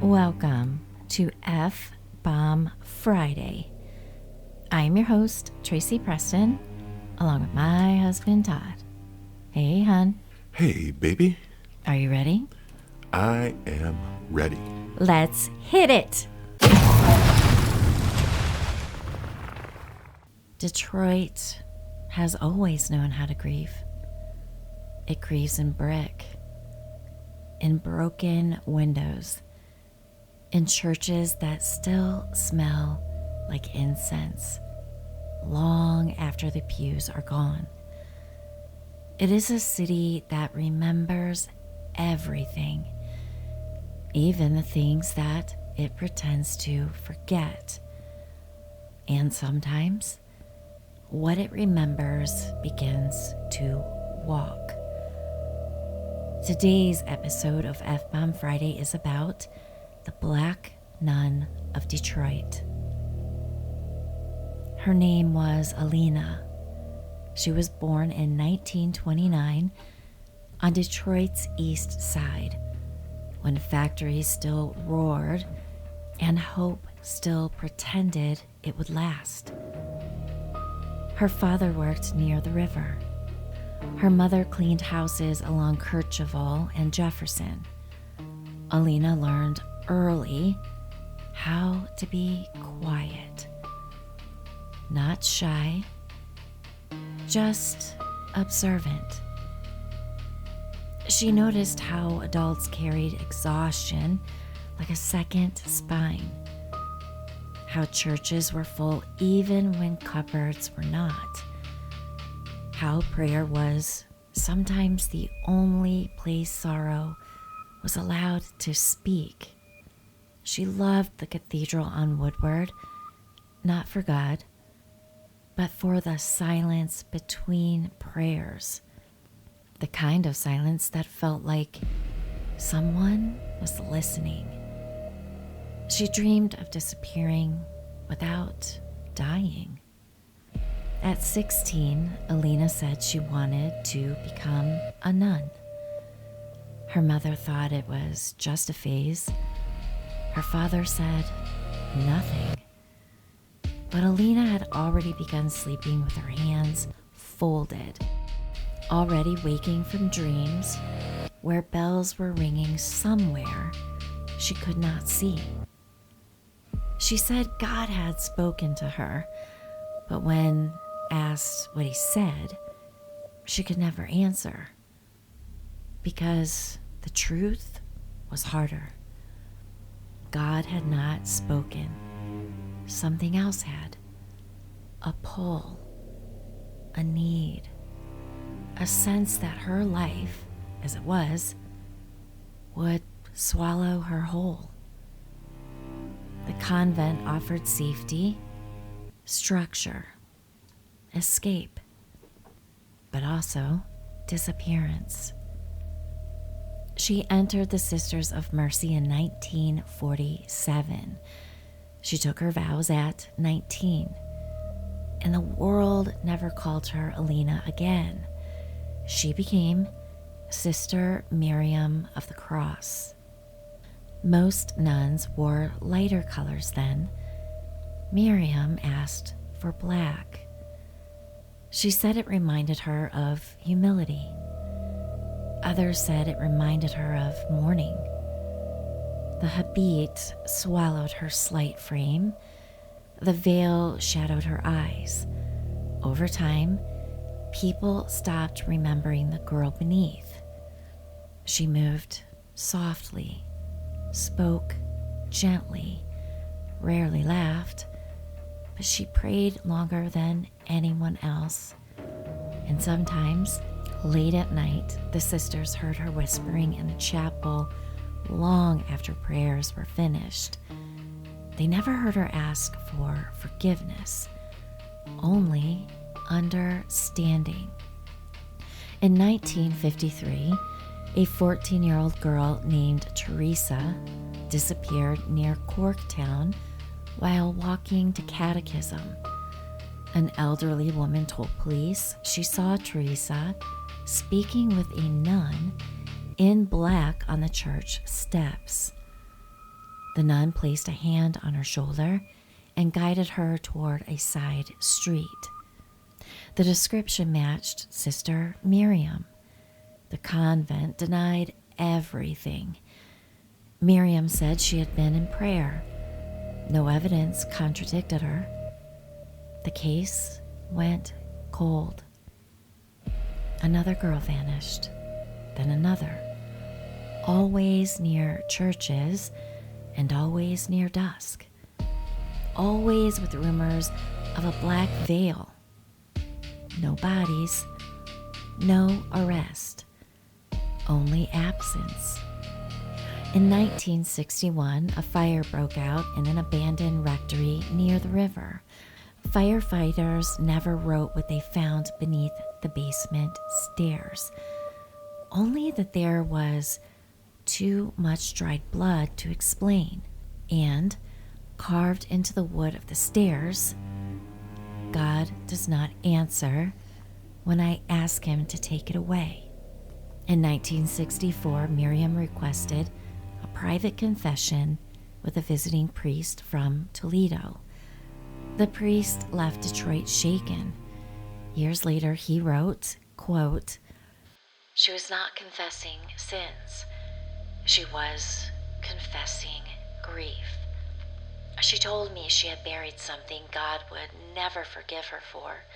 Welcome to F-Bomb Friday. I am your host, Tracy Preston, along with my husband, Todd. Hey, hon. Hey, baby. Are you ready? I am ready. Let's hit it. Detroit has always known how to grieve. It grieves in brick, in broken windows, in churches that still smell like incense long after the pews are gone. It is a city that remembers everything, even the things that it pretends to forget. And sometimes, what it remembers begins to walk. Today's episode of F-Bomb Friday is about the Black Nun of Detroit. Her name was Alina. She was born in 1929 on Detroit's east side, when factories still roared and hope still pretended it would last. Her father worked near the river. Her mother cleaned houses along Kercheval and Jefferson. Alina learned early how to be quiet, not shy, just observant. She noticed how adults carried exhaustion like a second spine, how churches were full even when cupboards were not, how prayer was sometimes the only place sorrow was allowed to speak. She loved the cathedral on Woodward, not for God, but for the silence between prayers, the kind of silence that felt like someone was listening. She dreamed of disappearing without dying. At 16, Alina said she wanted to become a nun. Her mother thought it was just a phase. Her father said nothing. But Alina had already begun sleeping with her hands folded, already waking from dreams where bells were ringing somewhere she could not see. She said God had spoken to her, but when asked what he said, she could never answer, because the truth was harder. God had not spoken. Something else had. A pull, a need, a sense that her life, as it was, would swallow her whole. The convent offered safety, structure, escape, but also disappearance. She entered the Sisters of Mercy in 1947. She took her vows at 19, and the world never called her Alina again. She became Sister Miriam of the Cross. Most nuns wore lighter colors then. Miriam asked for black. She said it reminded her of humility. Others said it reminded her of mourning. The habit swallowed her slight frame. The veil shadowed her eyes. Over time, people stopped remembering the girl beneath. She moved softly, spoke gently, rarely laughed, but she prayed longer than anyone else. And sometimes, late at night, the sisters heard her whispering in the chapel long after prayers were finished. They never heard her ask for forgiveness, only understanding. In 1953, a 14-year-old girl named Teresa disappeared near Corktown while walking to catechism. An elderly woman told police she saw Teresa speaking with a nun in black on the church steps. The nun placed a hand on her shoulder and guided her toward a side street. The description matched Sister Miriam. The convent denied everything. Miriam said she had been in prayer. No evidence contradicted her. The case went cold. Another girl vanished, then another, always near churches and always near dusk, always with rumors of a black veil. No bodies, no arrest, only absence. In 1961, a fire broke out in an abandoned rectory near the river. Firefighters never wrote what they found beneath the basement stairs, only that there was too much dried blood to explain, and carved into the wood of the stairs, God does not answer when I ask him to take it away. In 1964, Miriam requested a private confession with a visiting priest from Toledo. The priest left Detroit shaken. Years later, he wrote, quote, "She was not confessing sins. She was confessing grief. She told me she had buried something God would never forgive her for,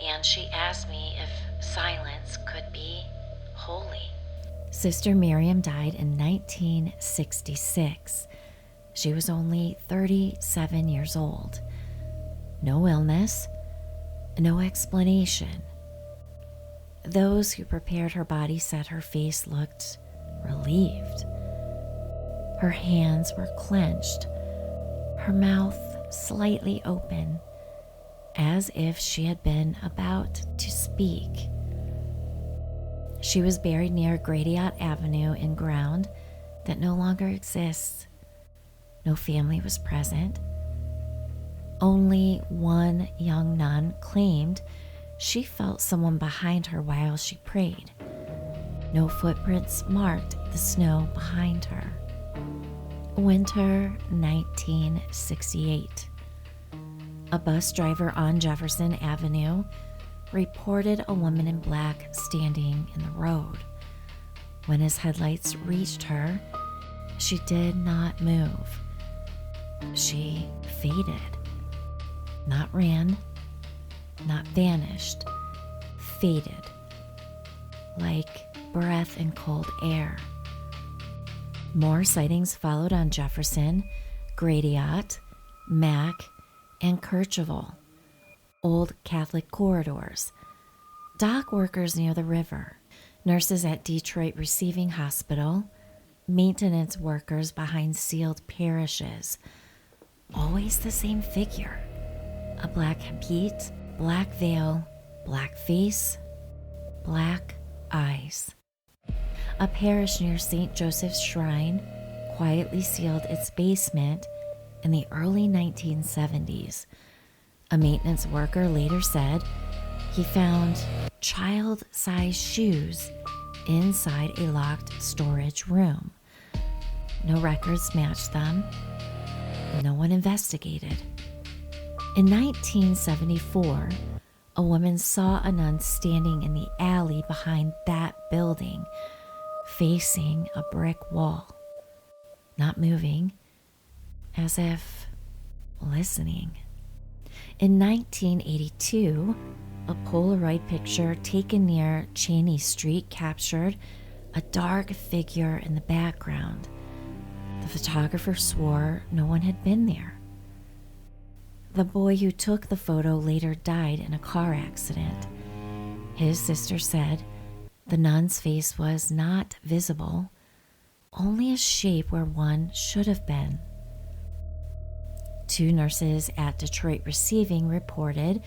and she asked me if silence could be holy." Sister Miriam died in 1966. She was only 37 years old. No illness, no explanation. Those who prepared her body said her face looked relieved. Her hands were clenched, her mouth slightly open, as if she had been about to speak. She was buried near Gradiot Avenue in ground that no longer exists. No family was present. Only one young nun claimed she felt someone behind her while she prayed. No footprints marked the snow behind her. Winter 1968. A bus driver on Jefferson Avenue reported a woman in black standing in the road. When his headlights reached her, she did not move. She faded. Not ran, not vanished, faded, like breath in cold air. More sightings followed on Jefferson, Gradiot, Mack, and Kercheval, old Catholic corridors, dock workers near the river, nurses at Detroit Receiving Hospital, maintenance workers behind sealed parishes. Always the same figure. A black habit, black veil, black face, black eyes. A parish near St. Joseph's Shrine quietly sealed its basement in the early 1970s. A maintenance worker later said he found child-sized shoes inside a locked storage room. No records matched them. No one investigated. In 1974, a woman saw a nun standing in the alley behind that building, facing a brick wall, not moving, as if listening. In 1982, a Polaroid picture taken near Cheney Street captured a dark figure in the background. The photographer swore no one had been there. The boy who took the photo later died in a car accident. His sister said the nun's face was not visible, only a shape where one should have been. Two nurses at Detroit Receiving reported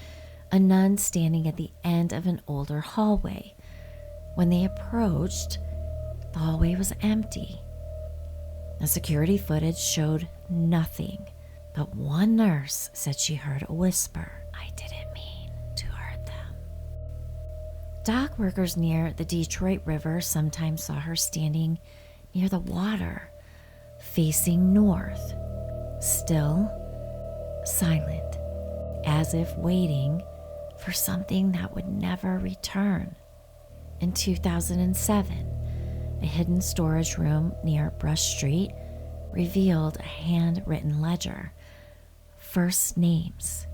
a nun standing at the end of an older hallway. When they approached, the hallway was empty. The security footage showed nothing, but one nurse said she heard a whisper. "I didn't mean to hurt them." Dock workers near the Detroit River sometimes saw her standing near the water, facing north, still, silent, as if waiting for something that would never return. In 2007, a hidden storage room near Brush Street revealed a handwritten ledger. First names,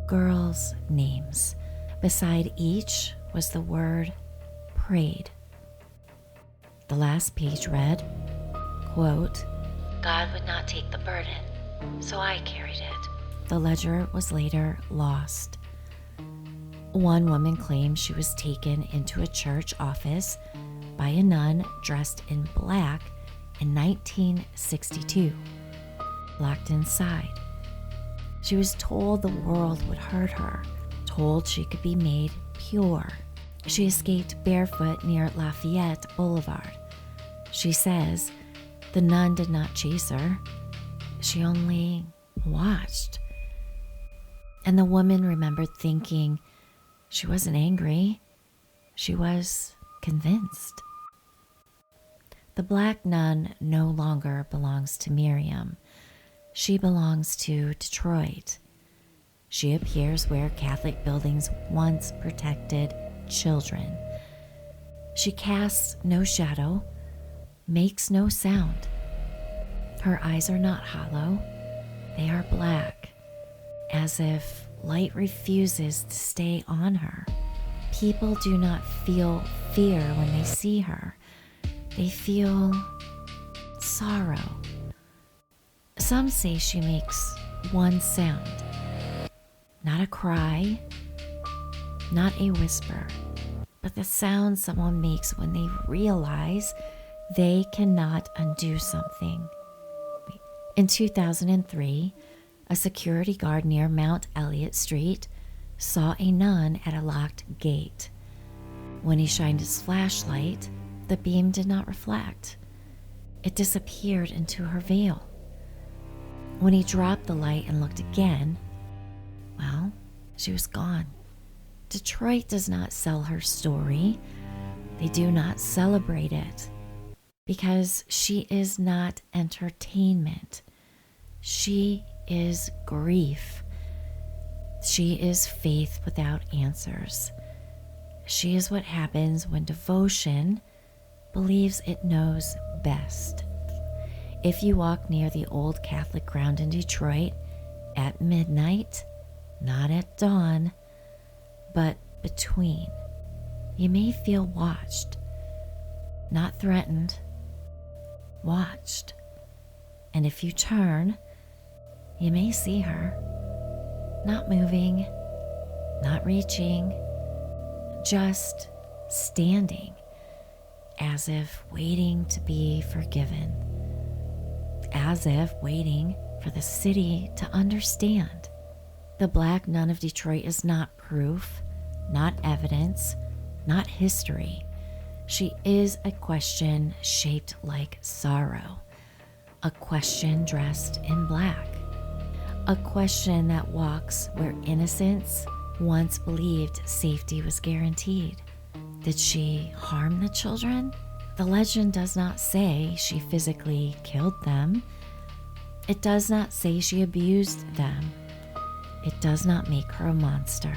girls' names. Beside each was the word prayed. The last page read, quote, "God would not take the burden, so I carried it." The ledger was later lost. One woman claimed she was taken into a church office by a nun dressed in black in 1962. Locked inside, she was told the world would hurt her, told she could be made pure. She escaped barefoot near Lafayette Boulevard. She says the nun did not chase her, she only watched. And the woman remembered thinking she wasn't angry, she was convinced. The Black Nun no longer belongs to Miriam. She belongs to Detroit. She appears where Catholic buildings once protected children. She casts no shadow, makes no sound. Her eyes are not hollow, they are black, as if light refuses to stay on her. People do not feel fear when they see her. They feel sorrow. Some say she makes one sound. Not a cry, not a whisper, but the sound someone makes when they realize they cannot undo something. In 2003, a security guard near Mount Elliott Street saw a nun at a locked gate. When he shined his flashlight, the beam did not reflect. It disappeared into her veil. When he dropped the light and looked again, well, she was gone. Detroit does not sell her story. They do not celebrate it because she is not entertainment. She is grief. She is faith without answers. She is what happens when devotion believes it knows best. If you walk near the old Catholic ground in Detroit at midnight, not at dawn, but between, you may feel watched, not threatened, watched. And if you turn, you may see her, not moving, not reaching, just standing, as if waiting to be forgiven, as if waiting for the city to understand. The Black Nun of Detroit is not proof, not evidence, not history. She is a question shaped like sorrow, a question dressed in black, a question that walks where innocence once believed safety was guaranteed. Did she harm the children? The legend does not say she physically killed them. It does not say she abused them. It does not make her a monster.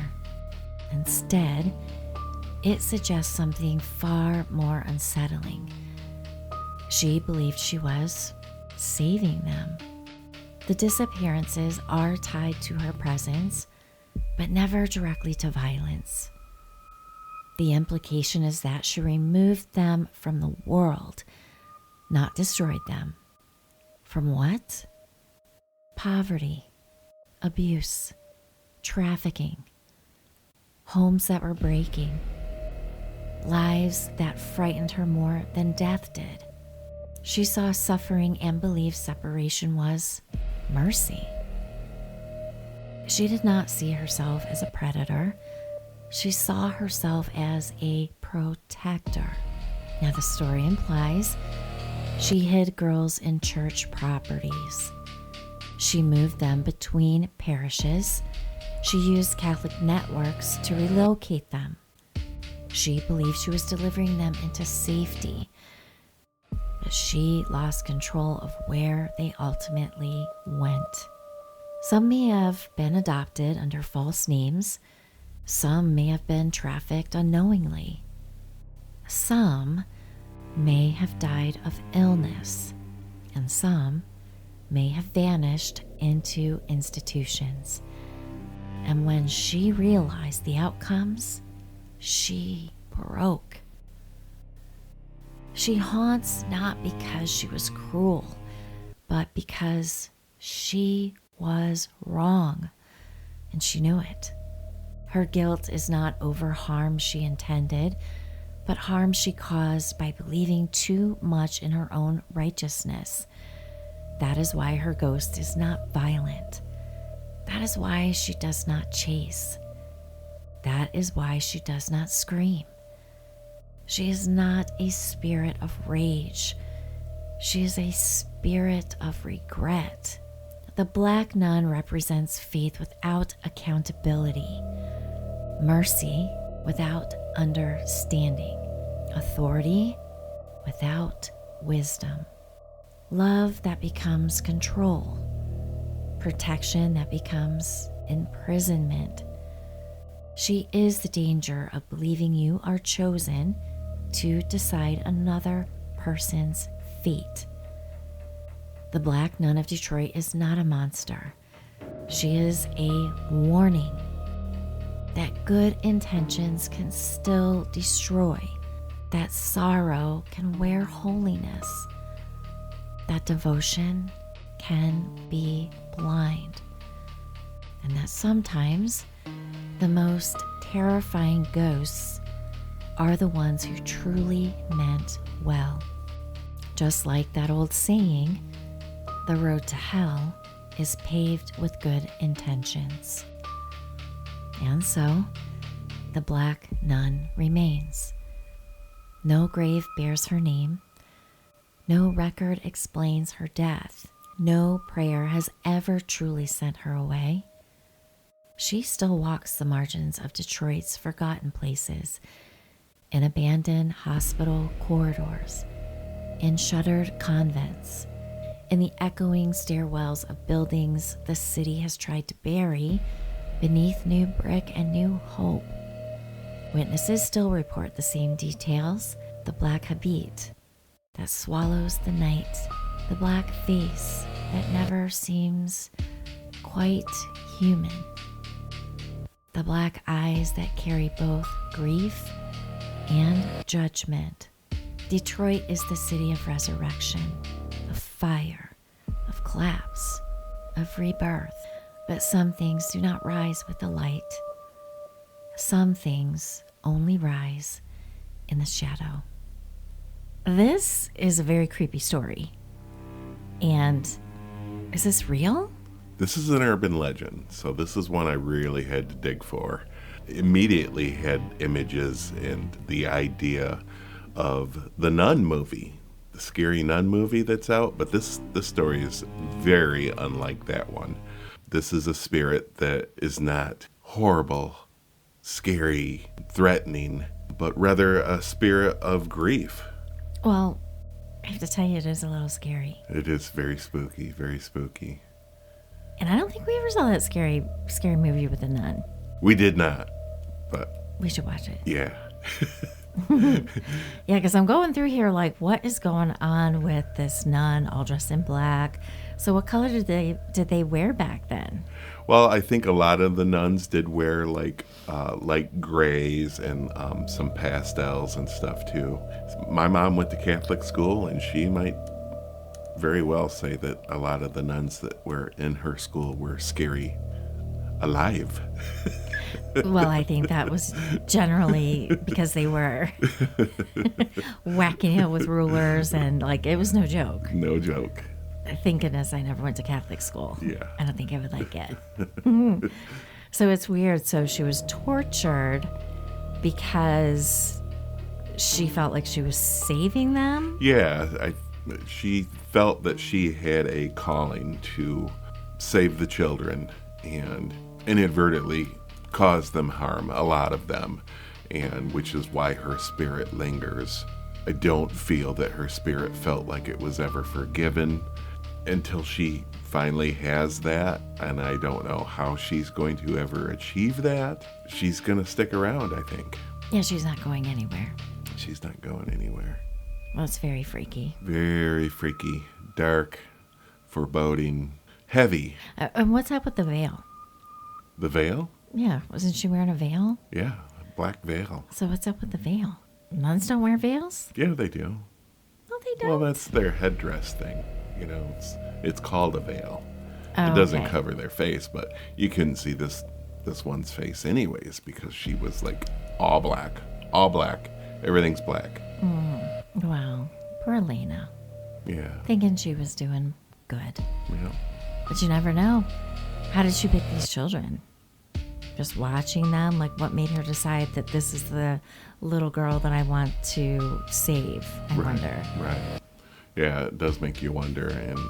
Instead, it suggests something far more unsettling. She believed she was saving them. The disappearances are tied to her presence, but never directly to violence. The implication is that she removed them from the world, not destroyed them. From what? Poverty, abuse, trafficking, homes that were breaking, lives that frightened her more than death did. She saw suffering and believed separation was mercy. She did not see herself as a predator. She saw herself as a protector. Now, the story implies she hid girls in church properties. She moved them between parishes. She used Catholic networks to relocate them. She believed she was delivering them into safety. but she lost control of where they ultimately went. Some may have been adopted under false names. Some may have been trafficked unknowingly. Some may have died of illness, and some may have vanished into institutions. And when she realized the outcomes, she broke. She haunts not because she was cruel, but because she was wrong, and she knew it. Her guilt is not over harm she intended, but harm she caused by believing too much in her own righteousness. That is why her ghost is not violent. That is why she does not chase. That is why she does not scream. She is not a spirit of rage. She is a spirit of regret. The Black Nun represents faith without accountability, mercy without understanding, authority without wisdom, love that becomes control, protection that becomes imprisonment. She is the danger of believing you are chosen to decide another person's fate. The Black Nun of Detroit is not a monster. She is a warning that good intentions can still destroy, that sorrow can wear holiness, that devotion can be blind, and that sometimes the most terrifying ghosts are the ones who truly meant well. Just like that old saying, the road to hell is paved with good intentions. And so, the Black Nun remains. No grave bears her name. No record explains her death. No prayer has ever truly sent her away. She still walks the margins of Detroit's forgotten places, in abandoned hospital corridors, in shuttered convents, in the echoing stairwells of buildings the city has tried to bury beneath new brick and new hope. Witnesses still report the same details: the black habit that swallows the night, the black face that never seems quite human, the black eyes that carry both grief and judgment. Detroit is the city of resurrection, of fire, of collapse, of rebirth. But some things do not rise with the light. Some things only rise in the shadow. This is a very creepy story. And is this real? This is an urban legend, so this is one I really had to dig for. Immediately had images and the idea of the Nun movie, the scary Nun movie that's out, but this story is very unlike that one. This is a spirit that is not horrible, scary, threatening, but rather a spirit of grief. Well, I have to tell you, it is a little scary. It is very spooky, very spooky. And I don't think we ever saw that scary movie with the nun. We did not, but... We should watch it. Yeah. Yeah, because I'm going through here like, what is going on with this nun all dressed in black? So what color did they wear back then? Well, I think a lot of the nuns did wear like light grays and some pastels and stuff too. My mom went to Catholic school, and she might very well say that a lot of the nuns that were in her school were scary alive. Well, I think that was generally because they were whacking it with rulers, and like, it was no joke. No joke. Thank goodness I never went to Catholic school. Yeah. I don't think I would like it. So it's weird. So she was tortured because she felt like she was saving them? Yeah, she felt that she had a calling to save the children and inadvertently caused them harm, a lot of them, and which is why her spirit lingers. I don't feel that her spirit felt like it was ever forgiven until she finally has that, and I don't know how she's going to ever achieve that. She's going to stick around, I think. Yeah, she's not going anywhere. She's not going anywhere. Well, it's very freaky. Very freaky, dark, foreboding, heavy. And what's up with the veil? The veil? Yeah, wasn't she wearing a veil? Yeah, a black veil. So what's up with the veil? Nuns don't wear veils? Yeah, they do. No, they don't. Well, that's their headdress thing. You know, it's called a veil. Oh, it doesn't okay. cover their face, but you couldn't see this one's face anyways because she was like all black, everything's black. Wow, poor Elena. Yeah. Thinking she was doing good. Yeah. But you never know. How did she pick these children? Just watching them? Like, what made her decide that this is the little girl that I want to save? I wonder. Right. Yeah, it does make you wonder,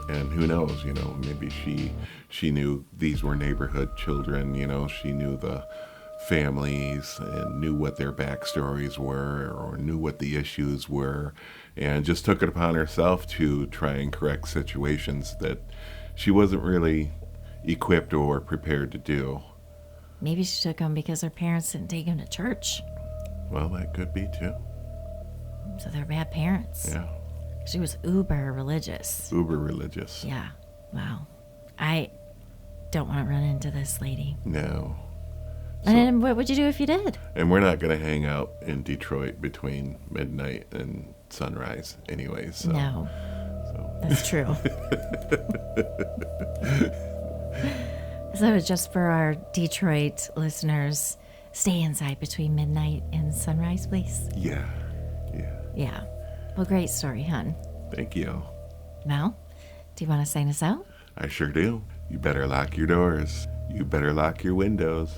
and who knows, you know, maybe she knew these were neighborhood children, you know, she knew the families and knew what their backstories were or knew what the issues were and just took it upon herself to try and correct situations that she wasn't really equipped or prepared to do. Maybe she took them because her parents didn't take them to church. Well, that could be too. So they're bad parents. Yeah. She was uber religious. Uber religious. Yeah. Wow. I don't want to run into this lady. No. And what would you do if you did? And we're not going to hang out in Detroit between midnight and sunrise anyways. So, No. So. That's true. So just for our Detroit listeners, stay inside between midnight and sunrise, please. Yeah. Yeah. Yeah. Well, great story, hon. Thank you. Mel, do you want to sign us out? I sure do. You better lock your doors. You better lock your windows.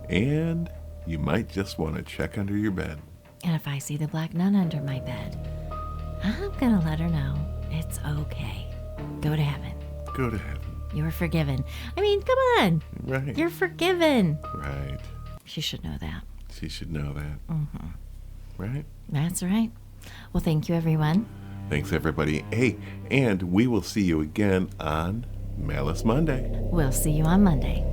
And you might just want to check under your bed. And if I see the Black Nun under my bed, I'm going to let her know it's okay. Go to heaven. Go to heaven. You were forgiven. I mean, come on. Right. You're forgiven. Right. She should know that. She should know that. Mm-hmm. Right? That's right. Well, thank you, everyone. Thanks, everybody. Hey, and we will see you again on Malice Monday. We'll see you on Monday.